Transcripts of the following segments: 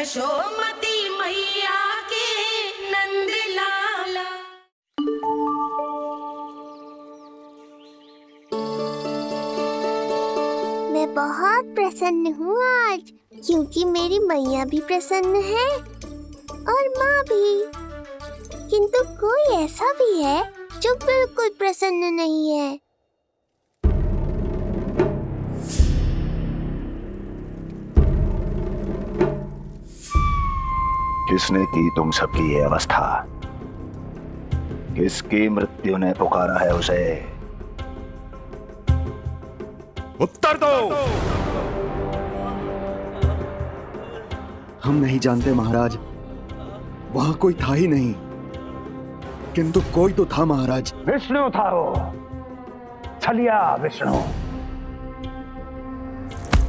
यशोमती मैया के नंद लाला। मैं बहुत प्रसन्न हूँ आज, क्योंकि मेरी मैया भी प्रसन्न है और माँ भी। किंतु कोई ऐसा भी है जो बिल्कुल प्रसन्न नहीं है। किसने की तुम सबकी ये अवस्था? किसकी मृत्यु ने पुकारा है उसे? उत्तर दो। हम नहीं जानते महाराज, वहां कोई था ही नहीं। किंतु कोई तो था महाराज। विष्णु था वो, छलिया विष्णु।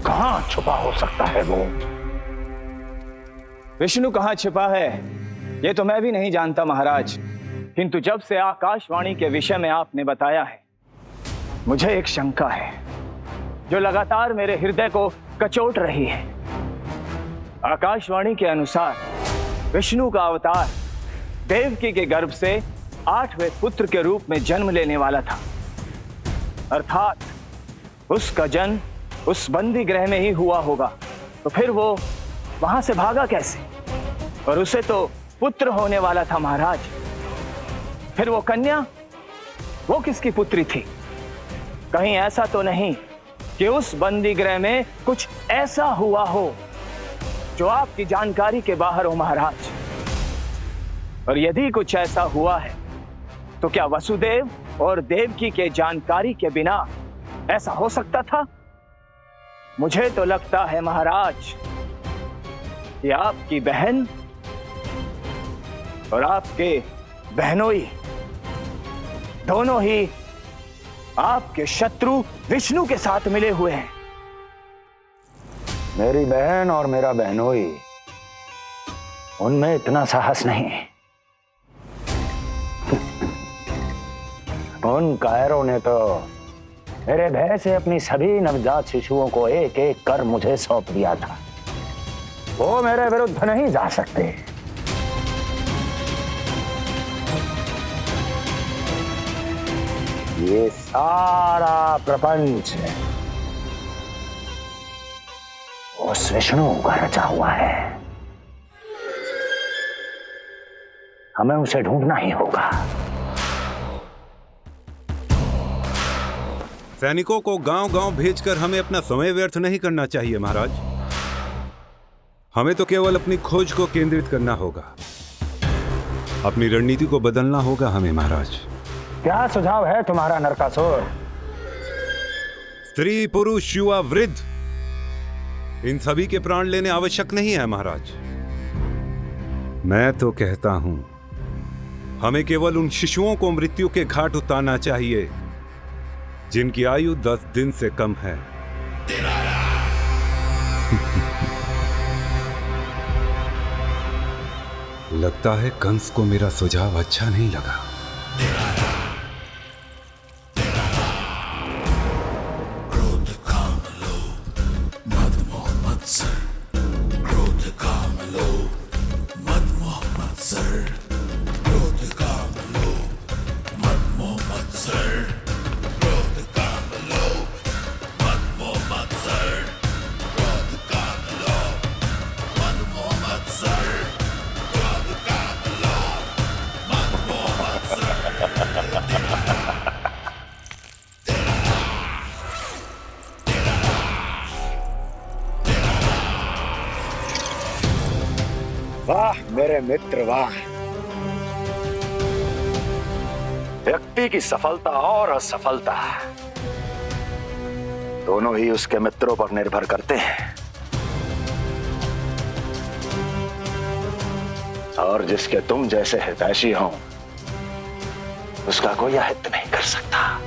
कहां छुपा हो सकता है वो? विष्णु कहाँ छिपा है ये तो मैं भी नहीं जानता महाराज, किंतु जब से आकाशवाणी के विषय में आपने बताया है, मुझे एक शंका है जो लगातार मेरे हृदय को कचोट रही है। आकाशवाणी के अनुसार विष्णु का अवतार देवकी के गर्भ से 8वें पुत्र के रूप में जन्म लेने वाला था, अर्थात उसका जन्म उस बंदी गृह में ही हुआ होगा। तो फिर वो वहां से भागा कैसे? और उसे तो पुत्र होने वाला था महाराज। फिर वो कन्या, वो किसकी पुत्री थी? कहीं ऐसा तो नहीं कि उस बंदी गृह में कुछ ऐसा हुआ हो जो आपकी जानकारी के बाहर हो महाराज? और यदि कुछ ऐसा हुआ है तो क्या वसुदेव और देवकी के जानकारी के बिना ऐसा हो सकता था? मुझे तो लगता है महाराज कि आपकी बहन और आपके बहनोई दोनों ही आपके शत्रु विष्णु के साथ मिले हुए हैं। मेरी बहन और मेरा बहनोई, उनमें इतना साहस नहीं। उन कायरों ने तो मेरे भय से अपनी सभी नवजात शिशुओं को एक एक कर मुझे सौंप दिया था। वो मेरे विरुद्ध नहीं जा सकते। ये सारा प्रपंच उस विष्णु का रचा हुआ है। हमें उसे ढूंढना ही होगा। सैनिकों को गांव-गांव भेजकर हमें अपना समय व्यर्थ नहीं करना चाहिए महाराज। हमें तो केवल अपनी खोज को केंद्रित करना होगा। अपनी रणनीति को बदलना होगा हमें महाराज। क्या सुझाव है तुम्हारा नरकासुर? स्त्री, पुरुष, युवा, वृद्ध, इन सभी के प्राण लेने आवश्यक नहीं है महाराज। मैं तो कहता हूं हमें केवल उन शिशुओं को मृत्यु के घाट उतारना चाहिए जिनकी आयु 10 दिन से कम है। लगता है कंस को मेरा सुझाव अच्छा नहीं लगा। वाह मेरे मित्र वाह। व्यक्ति की सफलता और असफलता दोनों ही उसके मित्रों पर निर्भर करते हैं, और जिसके तुम जैसे हितैषी हो उसका कोई अहित नहीं कर सकता।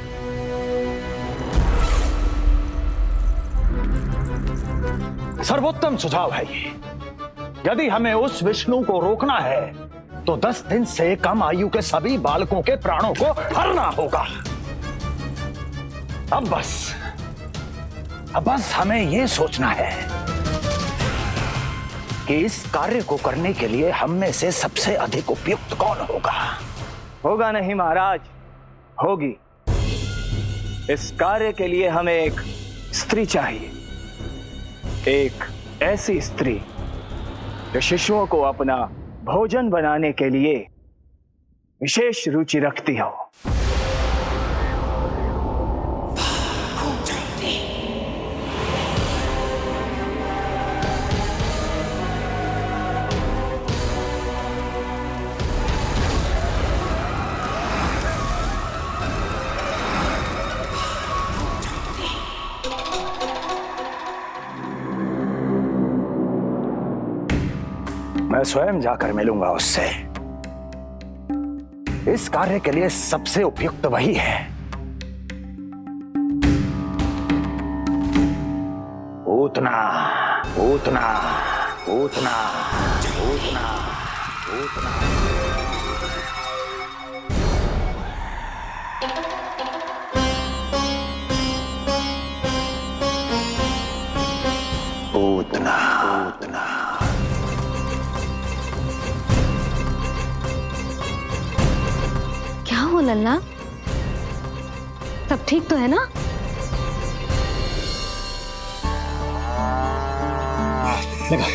सर्वोत्तम सुझाव है ये। यदि हमें उस विष्णु को रोकना है तो 10 दिन से कम आयु के सभी बालकों के प्राणों को हरना होगा। अब बस हमें यह सोचना है कि इस कार्य को करने के लिए हम में से सबसे अधिक उपयुक्त कौन होगा? होगा नहीं महाराज, होगी। इस कार्य के लिए हमें एक स्त्री चाहिए, एक ऐसी स्त्री जो शिशुओं को अपना भोजन बनाने के लिए विशेष रुचि रखती हो। मैं स्वयं जाकर मिलूंगा उससे। इस कार्य के लिए सबसे उपयुक्त वही है। पूतना, पूतना, पूतना, पूतना, पूतना। पूतना, पूतना। क्या हो लल्ला, सब ठीक तो है ना? लगा।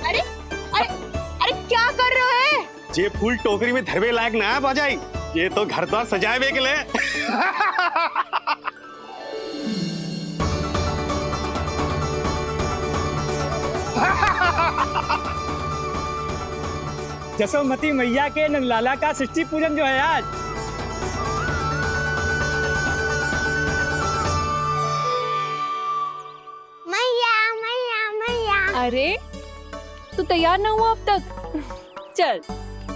अरे अरे अरे क्या कर रहे हो? ये फूल टोकरी में धरवे लायक ना है बाजाई, ये तो घर द्वार सजाए के लिए। जसोमती मैया के नंदलाला का षष्ठी पूजन जो है आज। मैया मैया मैया। अरे तू तैयार ना हुआ अब तक? चल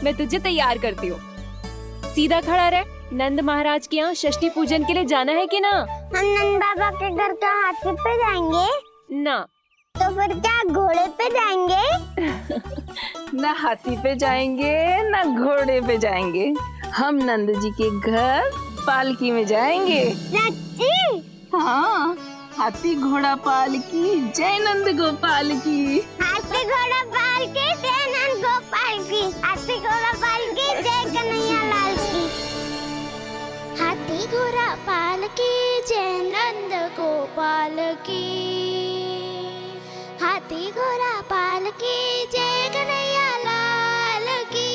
मैं तुझे तैयार करती हूँ। सीधा खड़ा रह। नंद महाराज के यहाँ षष्ठी पूजन के लिए जाना है कि ना? हम नंद बाबा के घर का हाथी पे जाएंगे ना। तो फिर क्या घोड़े पे जाएंगे? ना हाथी पे जाएंगे ना घोड़े पे जाएंगे, हम नंद जी के घर पालकी में जाएंगे। सच्ची? हाँ, हाथी घोड़ा पालकी, जय नंद गोपाल की। हाथी घोड़ा पालकी जय नंद गोपाल की। हाथी घोड़ा पालकी जय कन्हैया लाल की। हाथी घोड़ा पालकी जय नंद गोपाल की। हाथी घोड़ा पालकी जय कन्हैया लाल की।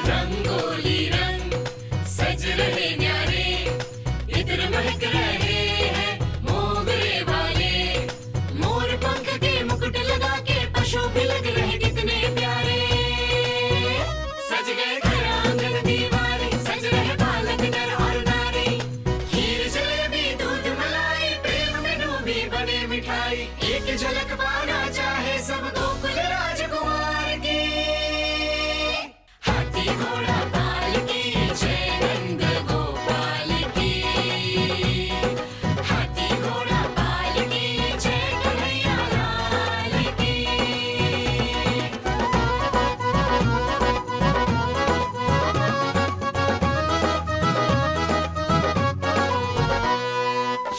रंगोली रंग सज रहे न्यारे, इत्र महक रहे हैं मोगरे वाले। मोर पंख के मुकुट लगा के पशु भी लग रहे कितने प्यारे। सज गए घर आंगन दीवारे, सज रहे बालक नर और नारी। खीर जलेबी दूध मलाई, प्रेम में डूबी बने मिठाई। एक झलक पाना चाहे सब गोकुल राजकुमार की। हाथी घोड़ा पालकी जय नंद गोपाल की। हाथी घोड़ा पालकी जय कन्हैया लाल की।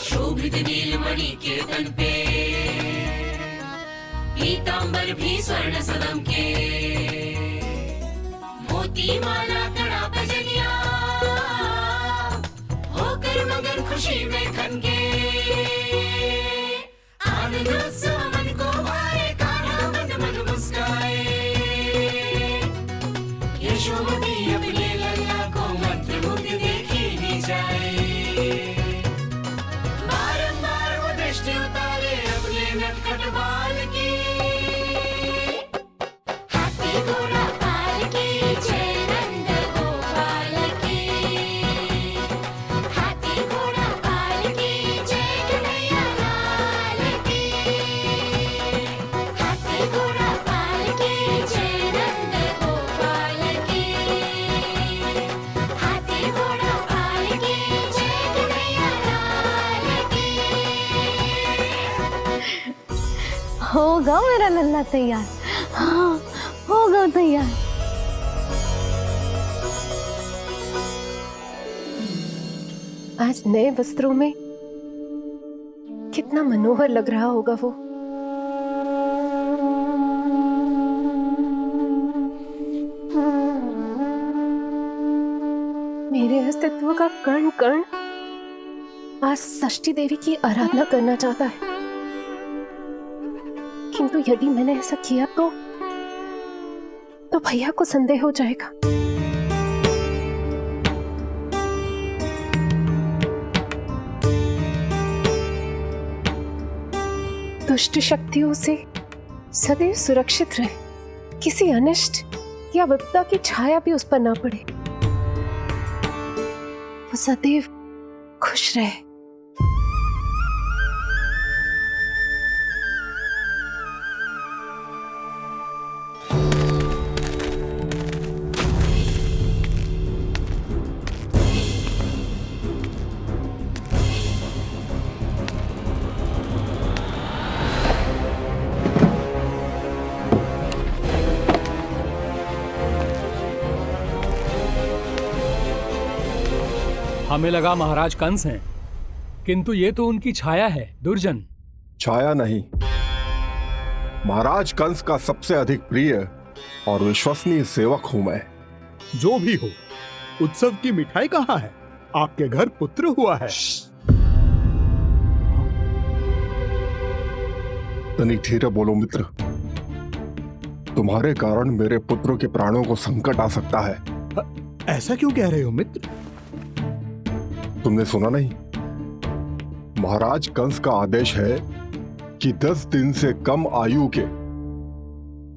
शोभित नीलमणि के तन पे, पीतांबर भी स्वर्ण सदम के। मोती माला कड़ा बजनिया, होकर मगन खुशी में खनके। आनंद उत्सव मन को भाए, कान्हा मन मन मुस्काए। यशोमती अपने लल्ला को मंत्रमुग्ध देखी ही जाए। बारंबार वो दृष्टि उतारे अपने नटखट बाल की। लल्ला तैयार। हाँ, होगा तैयार। आज नए वस्त्रों में कितना मनोहर लग रहा होगा वो। मेरे अस्तित्व का कण कण आज षष्ठी देवी की आराधना करना चाहता है, किंतु यदि मैंने ऐसा किया तो भैया को संदेह हो जाएगा। दुष्ट शक्तियों से सदैव सुरक्षित रहे, किसी अनिष्ट या विपदा की छाया भी उस पर ना पड़े, वो सदैव खुश रहे। हमें लगा महाराज कंस हैं, किंतु ये तो उनकी छाया है, दुर्जन। छाया नहीं, महाराज कंस का सबसे अधिक प्रिय और विश्वसनीय सेवक हूं मैं। जो भी हो, उत्सव की मिठाई कहाँ है? आपके घर पुत्र हुआ है। तनिक धीरे बोलो मित्र, तुम्हारे कारण मेरे पुत्र के प्राणों को संकट आ सकता है। ऐसा क्यों कह रहे हो मित्र? तुमने सुना नहीं? महाराज कंस का आदेश है कि 10 दिन से कम आयु के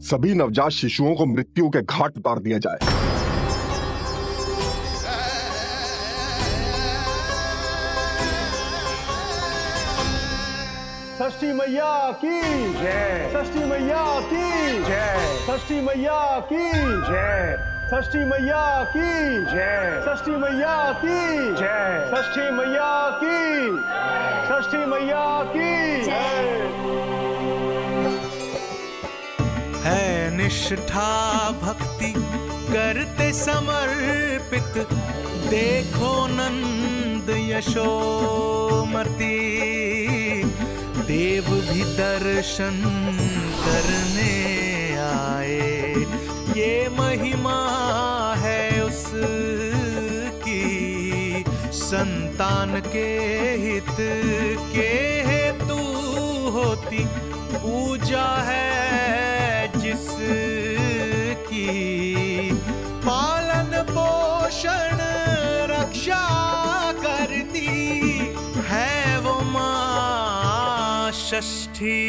सभी नवजात शिशुओं को मृत्यु के घाट उतार दिया जाए। षष्ठी मैया की जय, षष्ठी मैया की जय, षष्ठी मैया की जय, षष्ठी मैया की जय, षष्ठी मैया की जय, षष्ठी मैया की, षष्ठी मैया की जय। है निष्ठा भक्ति करते समर्पित, देखो नंद यशोमती, देव भी दर्शन करने आए, ये महिमा है उसकी, संतान के हित के हेतु होती पूजा है जिसकी, पालन पोषण रक्षा करती है वो मां षष्ठी।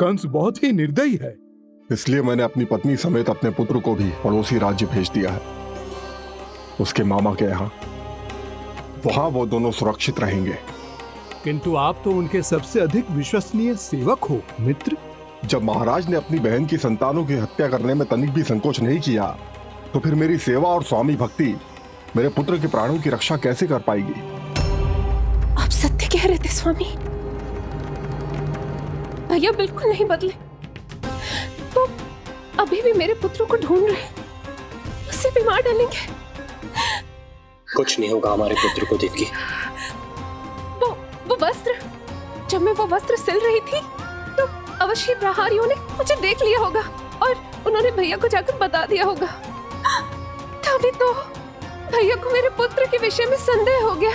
कंस बहुत ही निर्दयी है। इसलिए मैंने अपनी पत्नी समेत अपने पुत्र को भी पड़ोसी राज्य भेज दिया है, उसके मामा के यहाँ। वहां वो दोनों सुरक्षित रहेंगे। किंतु आप तो उनके सबसे अधिक विश्वसनीय सेवक हो मित्र। जब महाराज ने अपनी बहन की संतानों की हत्या करने में तनिक भी संकोच नहीं किया, तो फिर मेरी सेवा और स्वामी भक्ति मेरे पुत्र के प्राणों की रक्षा कैसे कर पाएगी? आप सत्य कह रहे थे स्वामी, भैया बिल्कुल नहीं बदले। तो अभी भी मेरे पुत्रों को ढूंढ रहे, उसे भी मार डालेंगे। कुछ नहीं होगा हमारे पुत्र को देवकी। वो वस्त्र, जब मैं वो वस्त्र सिल रही थी तो अवश्य प्रहारियों ने मुझे देख लिया होगा और उन्होंने भैया को जाकर बता दिया होगा। तभी तो भैया को मेरे पुत्र के विषय में संदेह हो गया।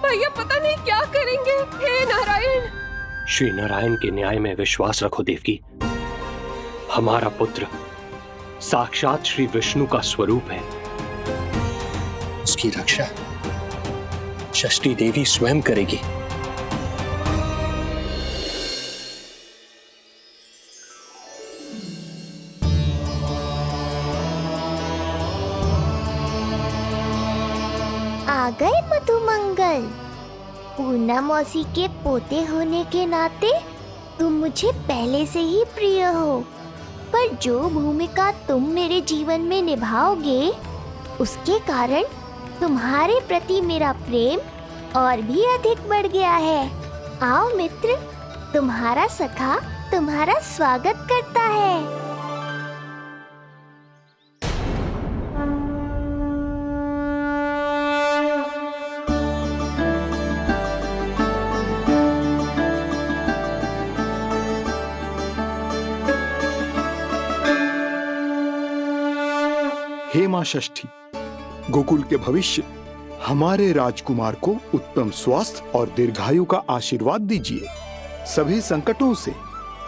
भैया पता नहीं क्या करेंगे। हे नारायण। श्री नारायण के न्याय में विश्वास रखो देवकी। हमारा पुत्र साक्षात श्री विष्णु का स्वरूप है। उसकी रक्षा षष्ठी देवी स्वयं करेगी। आ गए मधुमंगल। पूर्णा मौसी के पोते होने के नाते तुम मुझे पहले से ही प्रिय हो, पर जो भूमिका तुम मेरे जीवन में निभाओगे उसके कारण तुम्हारे प्रति मेरा प्रेम और भी अधिक बढ़ गया है। आओ मित्र, तुम्हारा सखा तुम्हारा स्वागत करता है। हे मां षष्ठी, गोकुल के भविष्य हमारे राजकुमार को उत्तम स्वास्थ्य और दीर्घायु का आशीर्वाद दीजिए। सभी संकटों से,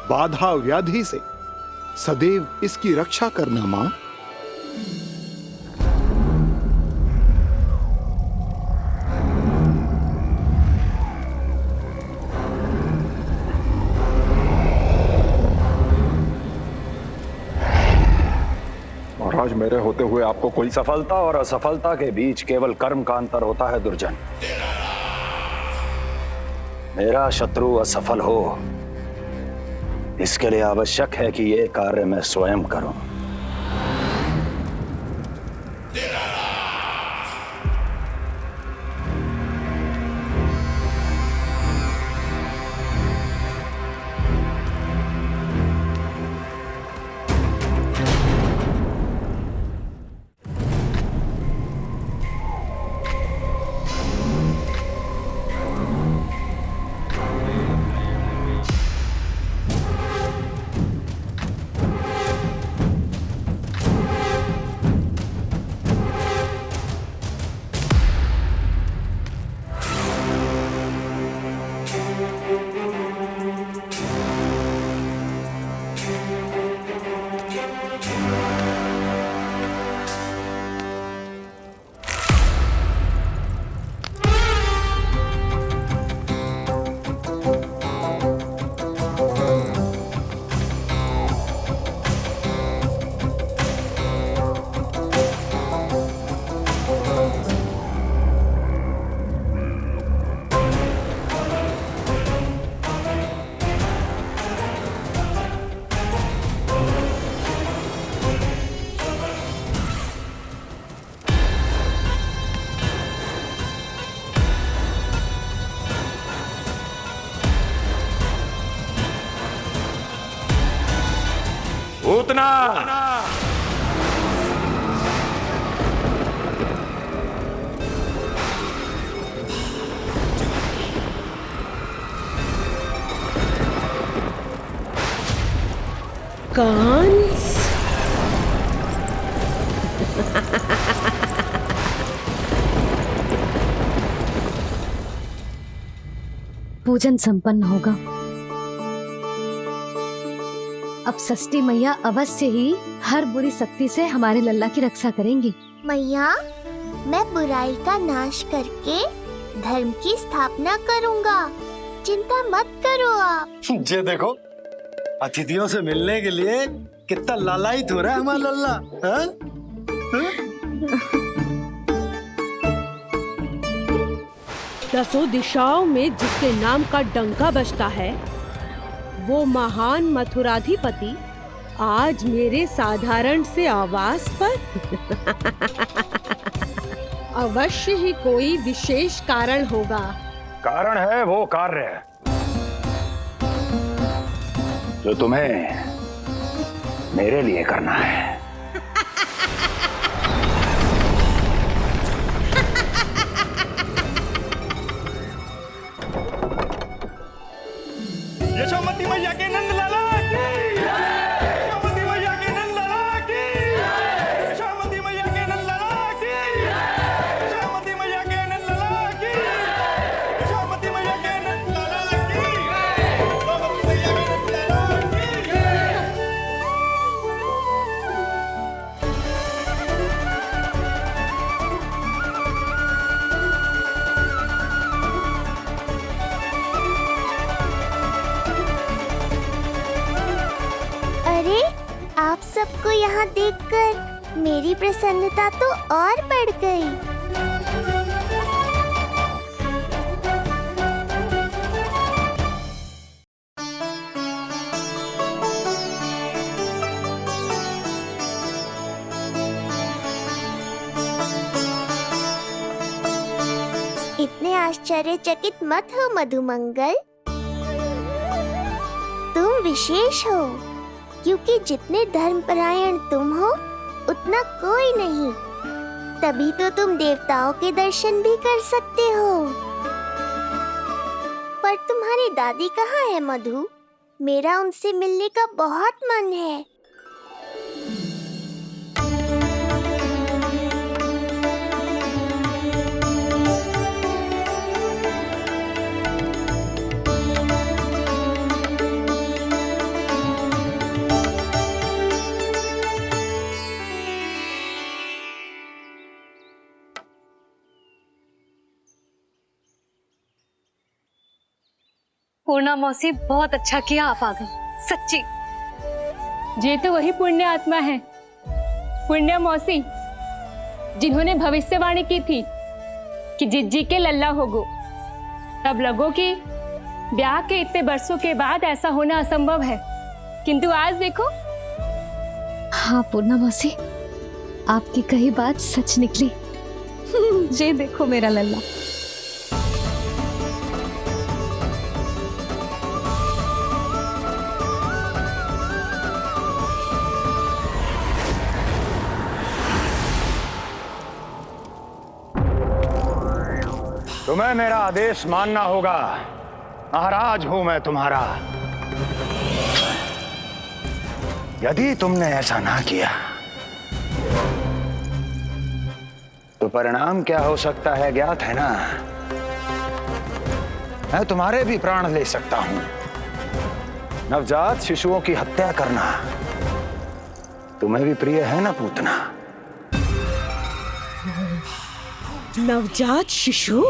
बाधा व्याधि से सदैव इसकी रक्षा करना मां। महाराज, मेरे होते हुए आपको कोई सफलता और असफलता के बीच केवल कर्म का अंतर होता है दुर्जन। मेरा शत्रु असफल हो, इसके लिए आवश्यक है कि ये कार्य मैं स्वयं करूं। उतना कंस, पूजन संपन्न होगा। अब षष्ठी मैया अवश्य ही हर बुरी शक्ति से हमारे लल्ला की रक्षा करेंगी। मैया, मैं बुराई का नाश करके धर्म की स्थापना करूंगा, चिंता मत करो आप। ये देखो, अतिथियों से मिलने के लिए कितना लालायित हो रहा है हमारा लल्ला। हाँ? दसों दिशाओं में जिसके नाम का डंका बजता है, वो महान मथुराधिपति आज मेरे साधारण से आवास पर अवश्य ही कोई विशेष कारण होगा। कारण है वो कार्य जो तुम्हें मेरे लिए करना है। यशोमती मैया के नंद लाला की, यशोमती मैया के नंद लाला की, यशोमती मैया के नंद लाला की, यशोमती मैया के नंद लाला की, यशोमती मैया के नंद लाला की, यशोमती मैया के नंद लाला की। अरे, आप सबको यहाँ देखकर मेरी प्रसन्नता तो और बढ़ गई। आश्चर्यचकित मत हो मधुमंगल। तुम विशेष हो, क्योंकि जितने धर्मपरायण तुम हो उतना कोई नहीं। तभी तो तुम देवताओं के दर्शन भी कर सकते हो। पर तुम्हारी दादी कहाँ है मधु? मेरा उनसे मिलने का बहुत मन है। पूर्णा मौसी, बहुत अच्छा किया आप आ गई, सच्ची। ये तो वही पुण्य आत्मा है, पुण्य मौसी, जिन्होंने भविष्यवाणी की थी कि जिज्जी के लल्ला होगो। तब लगो कि ब्याह के इतने बरसों के बाद ऐसा होना असंभव है, किंतु आज देखो। हाँ पूर्णा मौसी, आपकी कही बात सच निकली। ये देखो मेरा लल्ला। तुम्हें मेरा आदेश मानना होगा। महाराज हूं मैं तुम्हारा। यदि तुमने ऐसा ना किया तो परिणाम क्या हो सकता है ज्ञात है ना? मैं तुम्हारे भी प्राण ले सकता हूं। नवजात शिशुओं की हत्या करना तुम्हें भी प्रिय है ना पूतना? नवजात शिशु?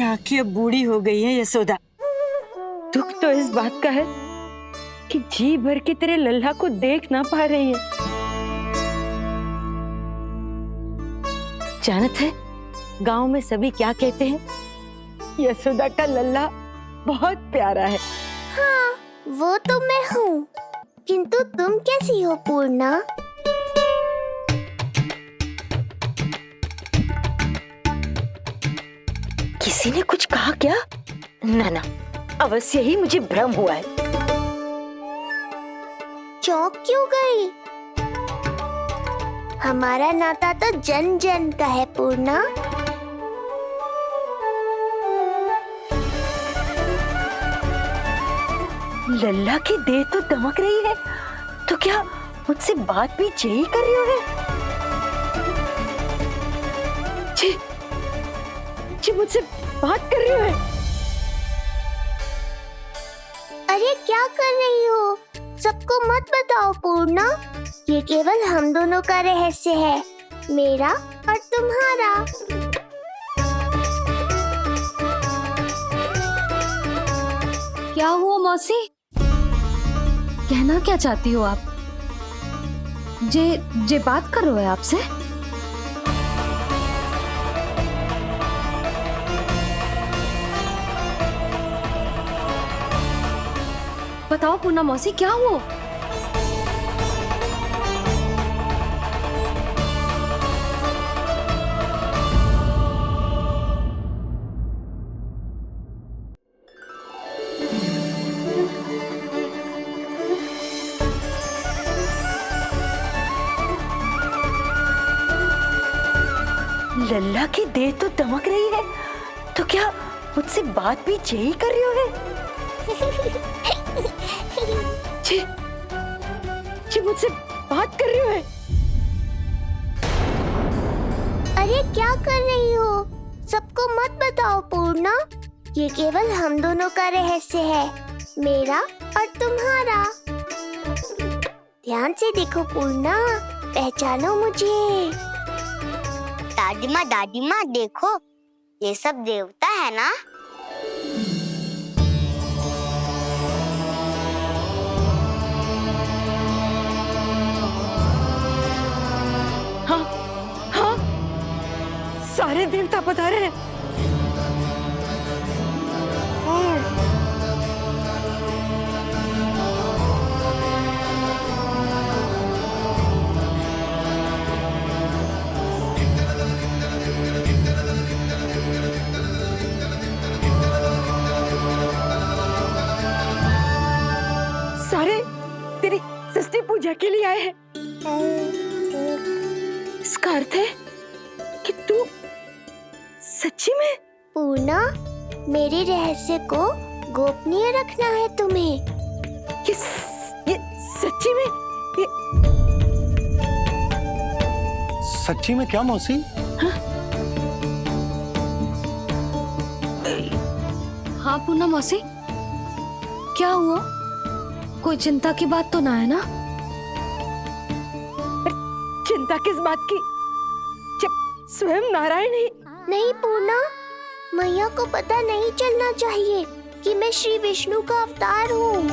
आंखें अब बूढ़ी हो गई है यशोदा। दुख तो इस बात का है कि जी भर के तेरे लल्ला को देख ना पा रही है। जानत है गांव में सभी क्या कहते हैं? यशोदा का लल्ला बहुत प्यारा है। हाँ, वो तो मैं हूँ, किंतु तुम कैसी हो पूर्णा? किसी ने कुछ कहा क्या? ना ना, अवश्य ही मुझे भ्रम हुआ है। चौंक क्यों गई? हमारा नाता तो जन जन का है पूर्णा। लल्ला की देह तो दमक रही है, तो क्या मुझसे बात भी यही कर रही हो? जी मुझसे बात कर रही हो? अरे क्या कर रही हो? सबको मत बताओ पूर्णा, ये केवल हम दोनों का रहस्य है, मेरा और तुम्हारा। क्या हुआ मौसी? कहना क्या चाहती हो आप? जे बात कर रहे हो आपसे? बताओ पूर्णा मौसी, क्या हुआ? लल्ला की देह तो दमक रही है, तो क्या मुझसे बात भी यही कर रही हो? जी मुझसे बात कर रही हो? अरे क्या कर रही हो? सबको मत बताओ पूर्णा, ये केवल हम दोनों का रहस्य है, मेरा और तुम्हारा। ध्यान से देखो पूर्णा, पहचानो मुझे। दादी माँ देखो, ये सब देवता है ना? हाँ हाँ, सारे देवता पधारे हैं। सारे तेरी षष्ठी पूजा के लिए आए हैं। इसका अर्थ है कि तू सच्ची में। पूर्णा, मेरे रहस्य को गोपनीय रखना है तुम्हें। ये सच्ची में? सच्ची में क्या मौसी? हाँ पूर्णा मौसी, क्या हुआ? कोई चिंता की बात तो ना है ना? चिंता किस बात की, जब स्वयं नारायण ही। नहीं पूर्णा, मैया को पता नहीं चलना चाहिए कि मैं श्री विष्णु का अवतार हूँ।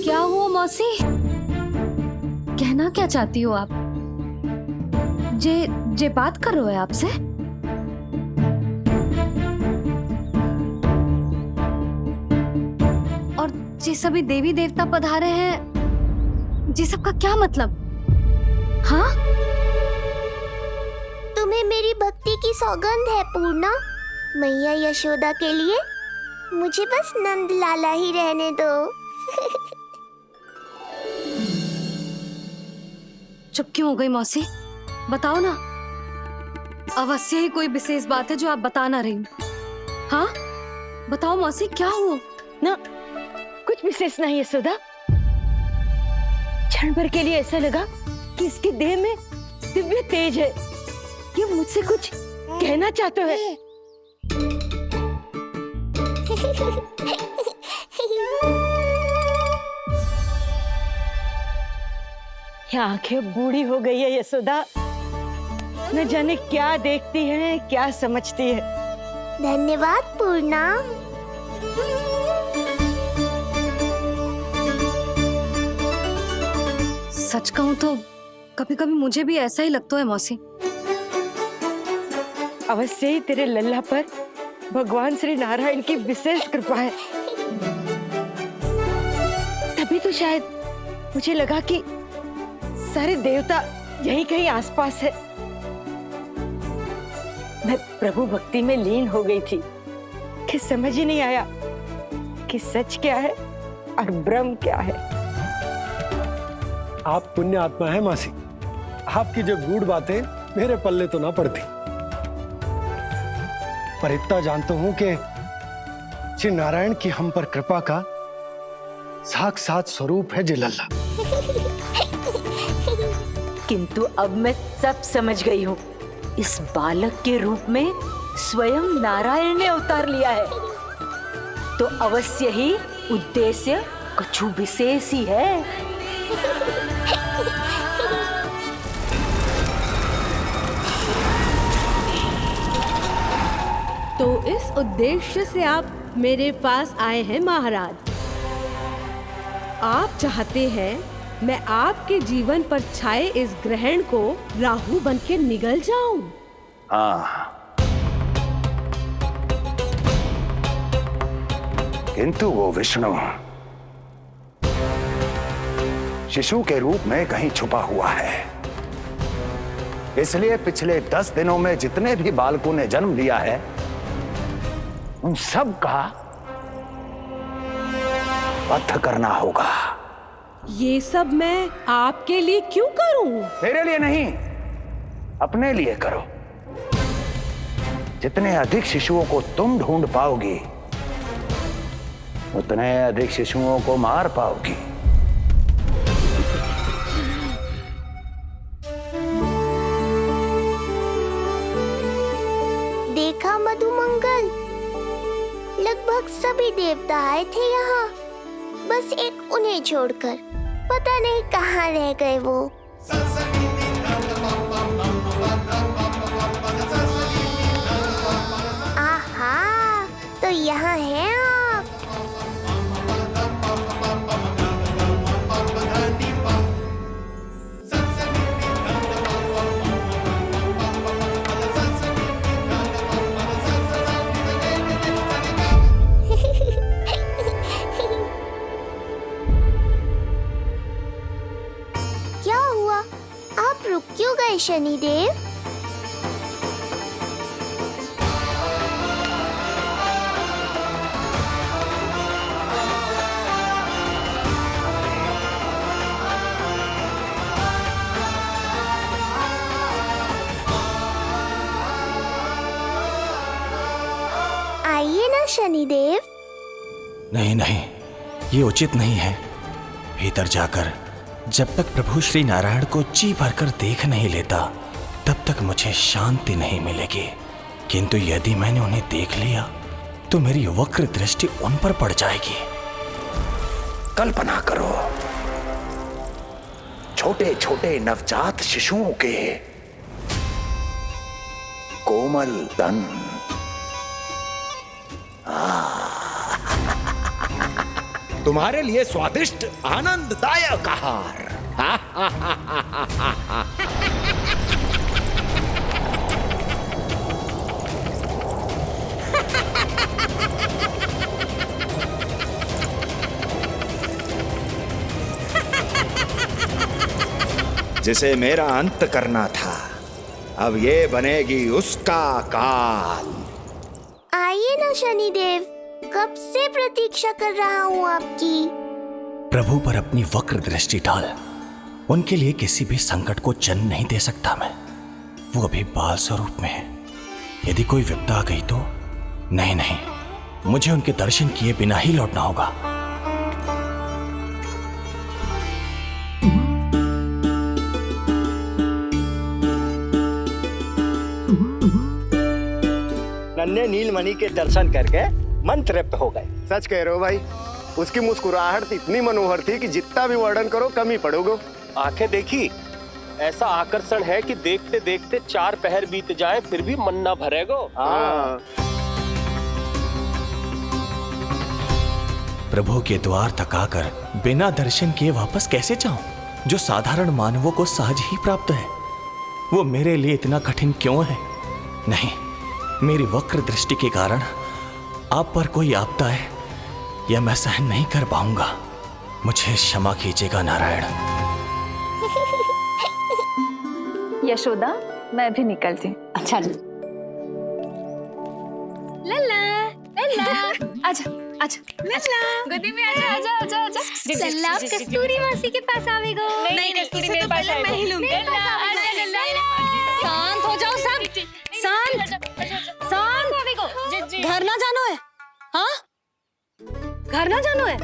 क्या हुआ मौसी? कहना क्या चाहती हो आप? जे बात कर रहे हो आपसे? और जे सभी देवी देवता पधारे हैं, जे सबका क्या मतलब? हाँ? तुम्हें मेरी भक्ति की सौगंध है पूर्णा। मैया यशोदा के लिए मुझे बस नंद लाला ही रहने दो। चुप क्यों हो गई मौसी? बताओ ना। अवश्य ही कोई विशेष बात है जो आप बता ना रही। हाँ बताओ मौसी, क्या हुआ? ना कुछ विशेष नहीं है यशोदा। क्षण भर के लिए ऐसा लगा कि इसके देह में दिव्य तेज है। ये मुझसे कुछ कहना चाहते हैं। ये आंखें बूढ़ी हो गई है यशोदा, न जाने क्या देखती है, क्या समझती है। धन्यवाद पूर्णा। सच कहूं तो कभी कभी मुझे भी ऐसा ही लगता है मौसी। अवश्य ही तेरे लल्ला पर भगवान श्री नारायण की विशेष कृपा है। तभी तो शायद मुझे लगा कि सारे देवता यहीं कहीं आसपास है। मैं प्रभु भक्ति में लीन हो गई थी कि समझ ही नहीं आया कि सच क्या है और ब्रह्म क्या है। आप पुण्य आत्मा है मासी। आपकी जो गूढ़ बातें मेरे पल्ले तो ना पड़ती, पर इतना जानता हूं कि श्री नारायण की हम पर कृपा का साक्षात स्वरूप है जिलल्ला। किंतु अब मैं सब समझ गई हूँ। इस बालक के रूप में स्वयं नारायण ने अवतार लिया है, तो अवश्य ही उद्देश्य कुछ विशेष ही है। तो इस उद्देश्य से आप मेरे पास आए हैं महाराज। आप चाहते हैं मैं आपके जीवन पर छाए इस ग्रहण को राहु बनके निगल जाऊं? हाँ, किंतु वो विष्णु शिशु के रूप में कहीं छुपा हुआ है। इसलिए पिछले 10 दिनों में जितने भी बालकों ने जन्म लिया है, उन सब का वध करना होगा। ये सब मैं आपके लिए क्यों करूं? मेरे लिए नहीं, अपने लिए करो। जितने अधिक शिशुओं को तुम ढूंढ पाओगी, उतने अधिक शिशुओं को मार पाओगी। देखा मधुमंगल, लगभग सभी देवता आए थे यहाँ, बस एक उन्हें छोड़कर। पता नहीं कहाँ रह गए वो। आहा, तो यहाँ हैं आप। शनिदेव। आइए ना शनिदेव। नहीं नहीं, ये उचित नहीं है। भीतर जाकर जब तक प्रभु श्री नारायण को जी भरकर देख नहीं लेता तब तक मुझे शांति नहीं मिलेगी। किंतु यदि मैंने उन्हें देख लिया तो मेरी वक्र दृष्टि उन पर पड़ जाएगी। कल्पना करो, छोटे छोटे नवजात शिशुओं के कोमल तन, तुम्हारे लिए स्वादिष्ट आनंददायक आहार। जिसे मेरा अंत करना था, अब ये बनेगी उसका काल। आइए ना शनिदेव, कब से प्रतीक्षा कर रहा हूँ आपकी। प्रभु पर अपनी वक्र दृष्टि डाल। उनके लिए किसी भी संकट को जन्म नहीं दे सकता मैं। वो अभी बाल स्वरूप में है। यदि कोई विपदा आ गई तो नहीं नहीं, मुझे उनके दर्शन किए बिना ही लौटना होगा। नन्हे नीलमणि के दर्शन करके मन तृप्त हो गए। सच कह रहे हो भाई, उसकी मुस्कुराहट इतनी मनोहर थी कि जितना भी वर्णन करो कम ही पड़ोगे। आंखें देखी, ऐसा आकर्षण है कि देखते देखते 4 पहर बीत जाए फिर भी मन ना भरेगो। प्रभु के द्वार तक आकर बिना दर्शन किए वापस कैसे जाऊं, जो साधारण मानवों को सहज ही प्राप्त है। वो मेरे लिए इतना कठिन क्यों है? नहीं, मेरी वक्र दृष्टि के कारण आप पर कोई आपदा है या मैं सहन नहीं कर पाऊंगा। मुझे क्षमा कीजिएगा नारायण। यशोदा, मैं भी निकलती हूँ। अच्छा जी। लल्ला लल्ला, आजा आजा लल्ला, गोदी में आजा आजा आजा आजा। लल्ला कस्तूरी मासी के पास आवेगो। नहीं कस्तूरी मेरे पास आएगा। मैं ही लूंगी। लल्ला आजा लल्ला। शांत हो जाओ सब, शांत शांत। घर ना जानो है? हाँ, घर ना जानो है?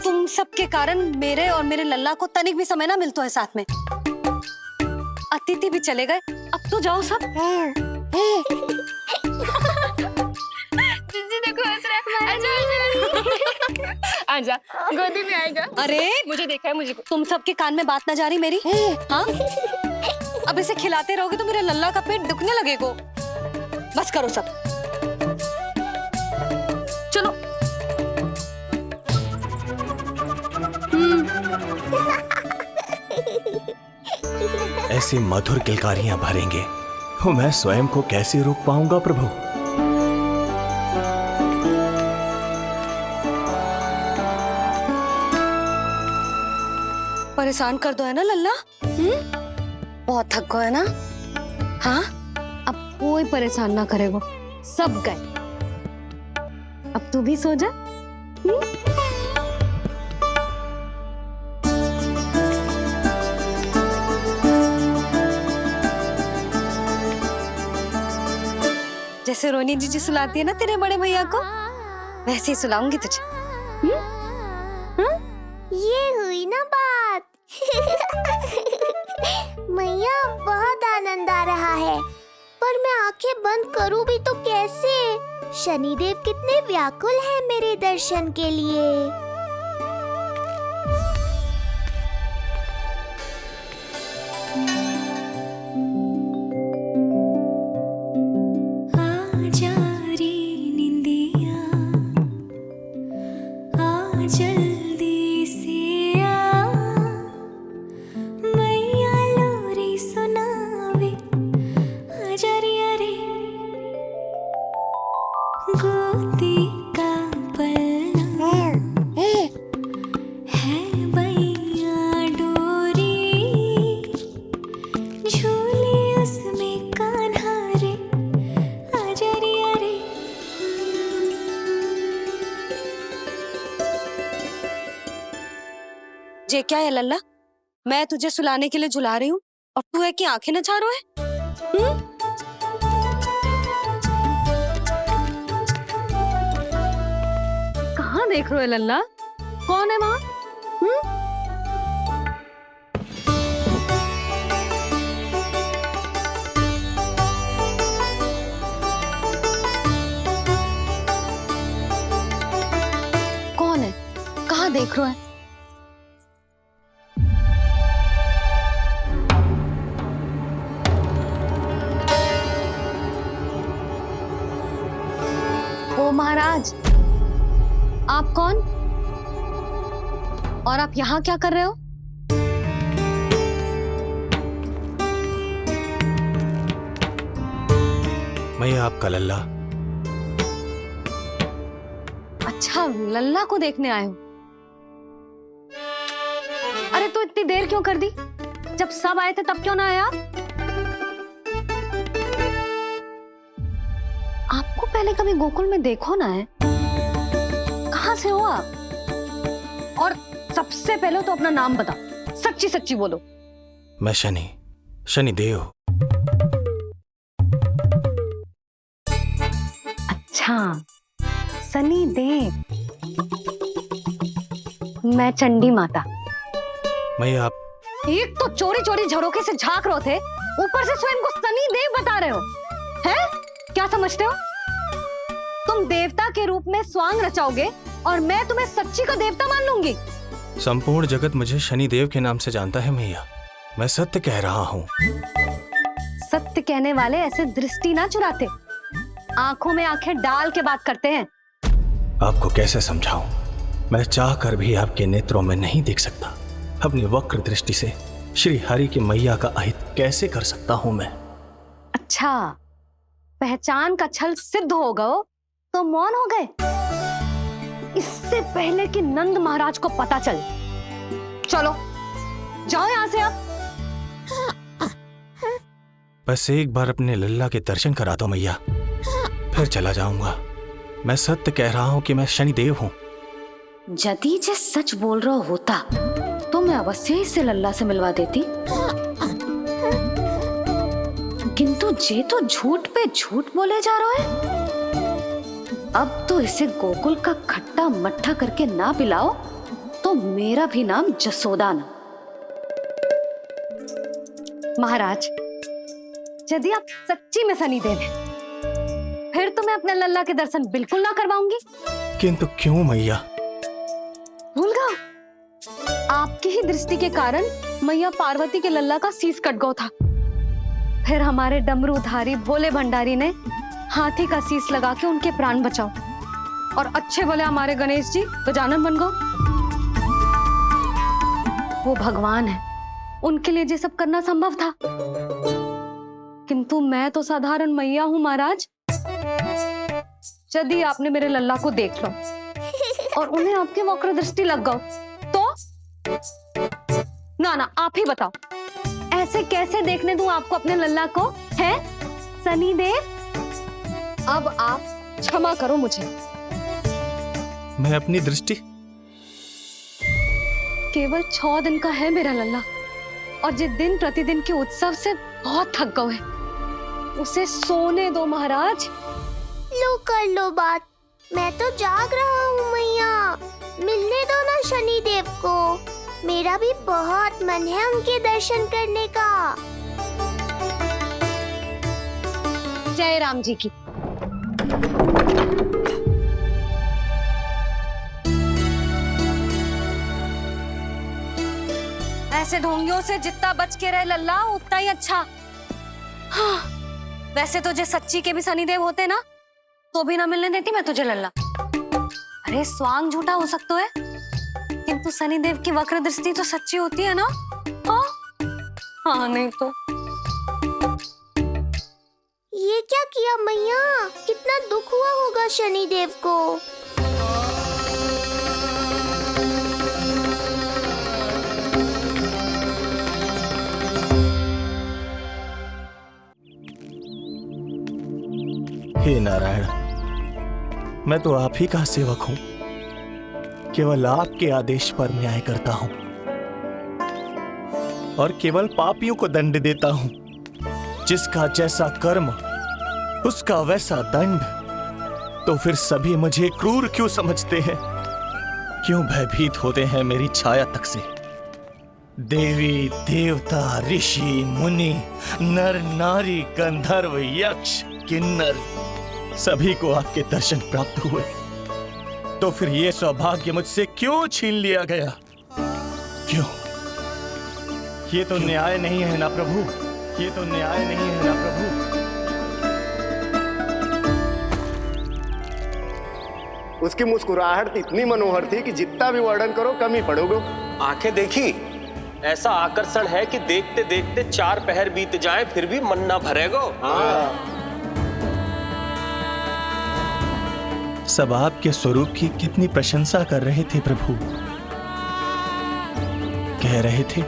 तुम सबके कारण मेरे और मेरे लल्ला को तनिक भी समय ना मिलता है साथ में। अतिथि भी चले गए, अब तो जाओ सब। जिज्जी देखो हंस रहा है। आजा आजा, गोदी में आएगा। अरे मुझे देखा है मुझे। तुम सबके कान में बात ना जा रही मेरी? हाँ, अब इसे खिलाते रहोगे तो मेरे लल्ला का पेट दुखने लगेगा। बस करो सब, चलो। ऐसी मधुर किलकारियां भरेंगे तो मैं स्वयं को कैसे रोक पाऊंगा प्रभु? परेशान कर दो है ना लल्ला? बहुत थक गए ना? हाँ, अब कोई परेशान ना करेगा, सब गए। अब तू भी सो जा। जैसे रोनी जीजी सुलाती है ना तेरे बड़े भैया को, वैसे ही सुलाऊंगी तुझे। ये हुई ना बात। मैया, बहुत आनंद आ रहा है, पर मैं आंखें बंद करूं भी तो कैसे? शनिदेव कितने व्याकुल हैं मेरे दर्शन के लिए। ये क्या है लल्ला? मैं तुझे सुलाने के लिए झुला रही हूँ और तू है कि आंखें नचा रहा है? कहाँ देख रहे हो लल्ला? कौन है वहाँ? कौन है? कहाँ देख रहे हो? ओ महाराज, आप कौन? और आप यहाँ क्या कर रहे हो? मैं आपका लल्ला। अच्छा, लल्ला को देखने आए हो? अरे तो इतनी देर क्यों कर दी? जब सब आए थे तब क्यों ना आया? आपको पहले कभी गोकुल में देखो ना है? कहाँ से हो आप? और सबसे पहले तो अपना नाम बताओ, सच्ची सच्ची बोलो। मैं शनिदेव। अच्छा, शनिदेव। मैं चंडी माता। मैं आप एक तो चोरी चोरी झरोखे से झांक रहे थे, ऊपर से स्वयं को शनिदेव बता रहे हो, हैं? क्या समझते हो? तुम देवता के रूप में स्वांग रचाओगे और मैं तुम्हें सच्ची का देवता मान लूंगी? संपूर्ण जगत मुझे शनिदेव के नाम से जानता है मैया। मैं सत्य कह रहा हूँ। सत्य कहने वाले ऐसे दृष्टि ना चुराते, आंखों में आंखें डाल के बात करते हैं। आपको कैसे समझाऊं? मैं चाह कर भी आपके नेत्रों में नहीं देख सकता। अपनी वक्र दृष्टि से श्री हरि की मैया का अहित कैसे कर सकता हूं मैं? अच्छा, पहचान का छल सिद्ध हो गया तो मौन हो गए? इससे पहले कि नंद महाराज को पता चले। चलो जाओ यहां से आप। बस एक बार अपने लल्ला के दर्शन करा दो मैया, फिर चला जाऊंगा। मैं सत्य कह रहा हूं कि मैं शनिदेव हूं। यदि जे सच बोल रहा होता तो मैं अवश्य इसे लल्ला से मिलवा देती, किंतु जे तो झूठ पे झूठ बोले जा रहा है। अब तो इसे गोकुल का खट्टा मट्ठा करके ना पिलाओ तो मेरा भी नाम जसोदा ना। महाराज, यदि आप सच्ची में शनिदेव हैं, फिर तो मैं अपने लल्ला के दर्शन बिल्कुल ना करवाऊंगी। किंतु क्यों मैया? भूल गया? आपकी ही दृष्टि के कारण मैया पार्वती के लल्ला का शीश कट गया था। फिर हमारे डमरूधारी भोले भंडारी ने हाथी का शीश लगा के उनके प्राण बचाओ, और अच्छे भले हमारे गणेश जी गजानन बन गए। वो भगवान है, उनके लिए ये सब करना संभव था, किंतु मैं तो साधारण मैया हूं महाराज। यदि आपने मेरे लल्ला को देख लो और उन्हें आपकी वक्र दृष्टि लग गई तो? ना आप ही बताओ, ऐसे कैसे देखने दूं आपको अपने लल्ला को, है शनिदेव? अब आप क्षमा करो मुझे। मैं अपनी दृष्टि केवल 6 दिन का है मेरा लल्ला, और जिस दिन प्रतिदिन के उत्सव से बहुत थक गए, उसे सोने दो महाराज। लो कर लो बात, मैं तो जाग रहा हूँ मैया। मिलने दो ना शनिदेव को, मेरा भी बहुत मन है उनके दर्शन करने का। जय राम जी की। ऐसे ढोंगियों से जितना बच के रहे लल्ला उतना ही अच्छा। हाँ, वैसे तो जे सच्ची के भी शनिदेव होते ना तो भी ना मिलने देती मैं तुझे लल्ला। अरे स्वांग झूठा हो सकता है, किंतु शनिदेव की वक्र दृष्टि तो सच्ची होती है ना? हाँ, हाँ नहीं तो। ये क्या किया मैया? कितना दुख हुआ होगा शनिदेव को। हे नारायण, मैं तो आप ही का सेवक हूं, केवल आपके आदेश पर न्याय करता हूं। और केवल पापियों को दंड देता हूं। जिसका जैसा कर्म उसका वैसा दंड। तो फिर सभी मुझे क्रूर क्यों समझते हैं? क्यों भयभीत होते हैं मेरी छाया तक से? देवी देवता ऋषि मुनि नर नारी गंधर्व यक्ष किन्नर सभी को आपके दर्शन प्राप्त हुए। तो फिर ये सौभाग्य मुझसे क्यों छीन लिया गया? क्यों? ये तो न्याय नहीं है ना प्रभु, ये तो न्याय नहीं है ना प्रभु। उसकी मुस्कुराहट इतनी मनोहर थी कि जितना भी वर्णन करो कम ही पड़ोगे। आंखें देखी, ऐसा आकर्षण है कि देखते देखते 4 पहर बीत जाएं फिर भी मन ना भरेगो। सब आपके स्वरूप की कितनी प्रशंसा कर रहे थे प्रभु। कह रहे थे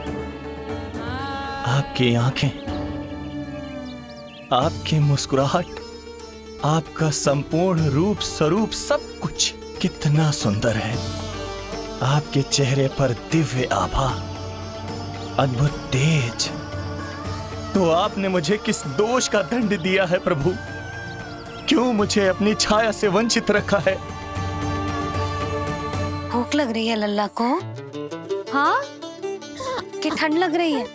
आपकी आंखें, आपकी मुस्कुराहट, आपका संपूर्ण रूप स्वरूप सब कुछ कितना सुंदर है। आपके चेहरे पर दिव्य आभा, अद्भुत तेज। तो आपने मुझे किस दोष का दंड दिया है प्रभु? क्यों मुझे अपनी छाया से वंचित रखा है? भूख लग रही है लल्ला को? हाँ, कि ठंड लग रही है?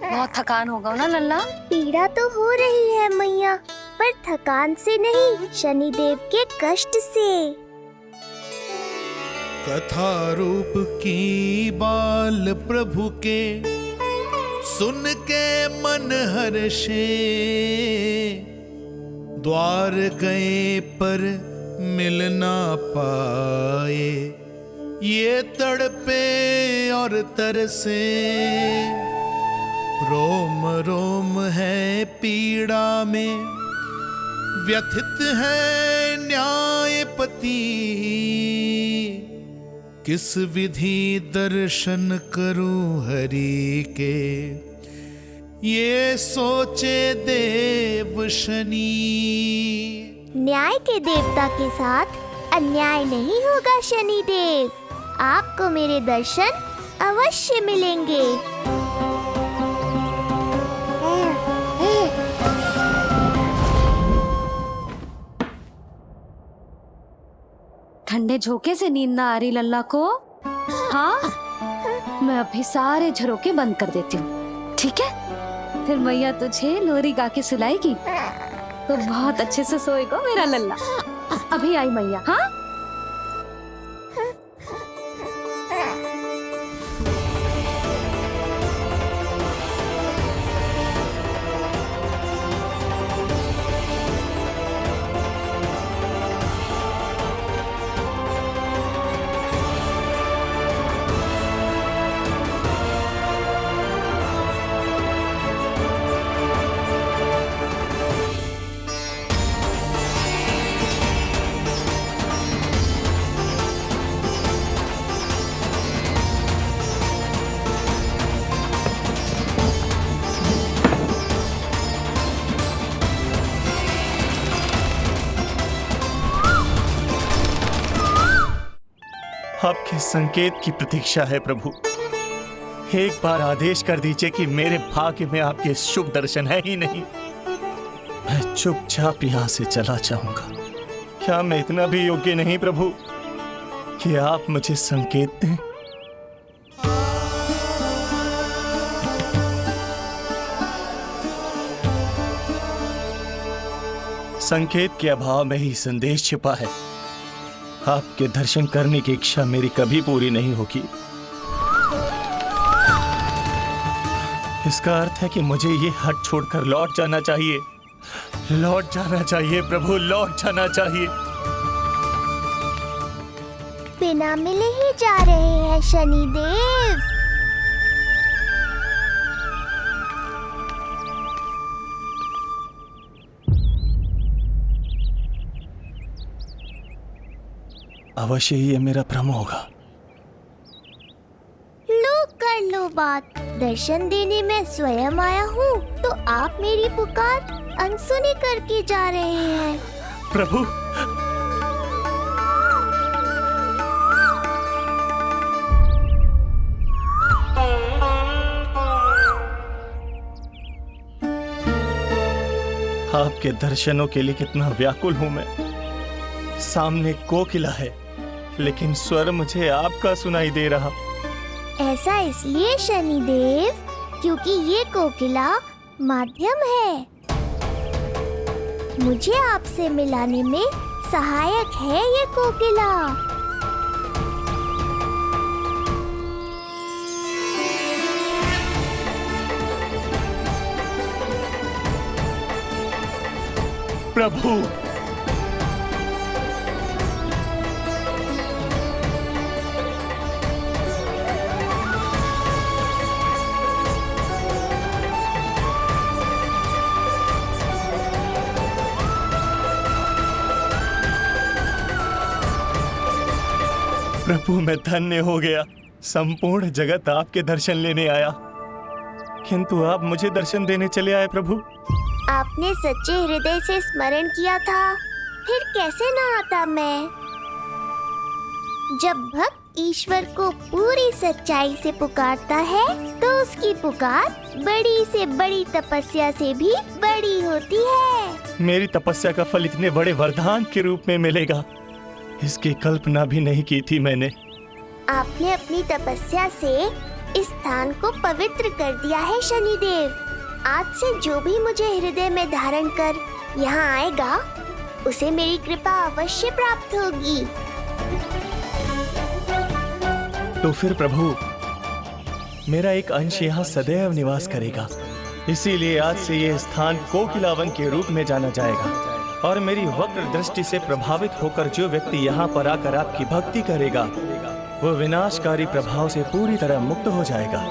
बहुत थकान होगा ना लल्ला? पीड़ा तो हो रही है मैया, पर थकान से नहीं, शनिदेव के कष्ट से। कथा रूप की बाल प्रभु के सुन के मन हर्षे, द्वार गए पर मिल ना पाए, ये तड़पे और तरसे, रोम रोम है पीड़ा में, व्यथित है न्यायपति, किस विधि दर्शन करूं हरि के, ये सोचे देव शनि। न्याय के देवता के साथ अन्याय नहीं होगा शनिदेव। आपको मेरे दर्शन अवश्य मिलेंगे। ठंडे झोंके से नींद ना आ रही लल्ला को? हाँ, मैं अभी सारे झरोके बंद कर देती हूँ, ठीक है? फिर मैया तुझे लोरी गा के सुलाएगी तो बहुत अच्छे से सोएगा मेरा लल्ला। अभी आई मैया। हाँ, आपके संकेत की प्रतीक्षा है प्रभु। एक बार आदेश कर दीजिए कि मेरे भाग्य में आपके शुभ दर्शन है ही नहीं, मैं चुपचाप यहाँ से चला जाऊंगा। क्या मैं इतना भी योग्य नहीं प्रभु कि आप मुझे संकेत दें? संकेत के अभाव में ही संदेश छिपा है। आपके दर्शन करने की इच्छा मेरी कभी पूरी नहीं होगी। इसका अर्थ है कि मुझे ये हट छोड़कर लौट जाना चाहिए। लौट जाना चाहिए प्रभु, लौट जाना चाहिए। बिना मिले ही जा रहे हैं शनिदेव। अवश्य ही ये मेरा भ्रम होगा। लो कर लो बात। दर्शन देने मैं स्वयं आया हूँ तो आप मेरी पुकार अनसुनी करके जा रहे हैं। प्रभु, आपके दर्शनों के लिए कितना व्याकुल हूं मैं। सामने कोकिला है, लेकिन स्वर मुझे आपका सुनाई दे रहा। ऐसा इसलिए शनिदेव क्योंकि ये कोकिला माध्यम है, मुझे आपसे मिलाने में सहायक है ये कोकिला। प्रभु, प्रभु मैं धन्य हो गया। संपूर्ण जगत आपके दर्शन लेने आया, किंतु आप मुझे दर्शन देने चले आए प्रभु। आपने सच्चे हृदय से स्मरण किया था, फिर कैसे ना आता मैं। जब भक्त ईश्वर को पूरी सच्चाई से पुकारता है तो उसकी पुकार बड़ी से बड़ी तपस्या से भी बड़ी होती है। मेरी तपस्या का फल इतने बड़े वरदान के रूप में मिलेगा, इसकी कल्पना भी नहीं की थी मैंने। आपने अपनी तपस्या से इस स्थान को पवित्र कर दिया है शनिदेव। आज से जो भी मुझे हृदय में धारण कर यहाँ आएगा, उसे मेरी कृपा अवश्य प्राप्त होगी। तो फिर प्रभु, मेरा एक अंश यहाँ सदैव निवास करेगा, इसीलिए आज से ये स्थान कोकिलावन के रूप में जाना जाएगा। और मेरी वक्र दृष्टि से प्रभावित होकर जो व्यक्ति यहाँ पर आकर आपकी भक्ति करेगा, वो विनाशकारी प्रभाव से पूरी तरह मुक्त हो जाएगा।